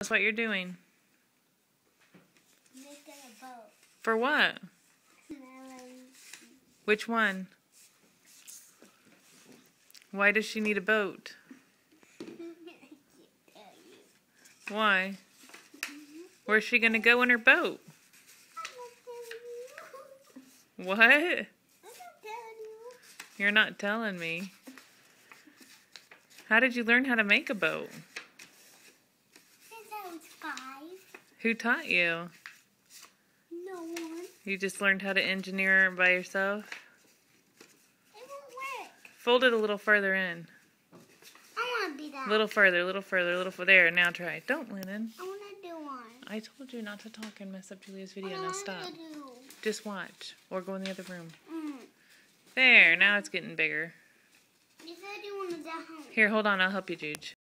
That's what you're doing. Making a boat. For what? Lalaloopsy. Which one? Why does she need a boat? I can't tell you. Why? Where's she gonna go in her boat? What? I don't tell you. You're not telling me. How did you learn how to make a boat? Since I was 5. Who taught you? No one. You just learned how to engineer it by yourself? It won't work. Fold it a little further in. I want to be that. A little further, a little further, a little further. There, now try. Don't, Lennon. I want to do one. I told you not to talk and mess up Julia's I video. don't Now want stop. to do. Just watch. Or go in the other room. Mm. There, now it's getting bigger. You said you wanted that home. Here, hold on. I'll help you, Juge.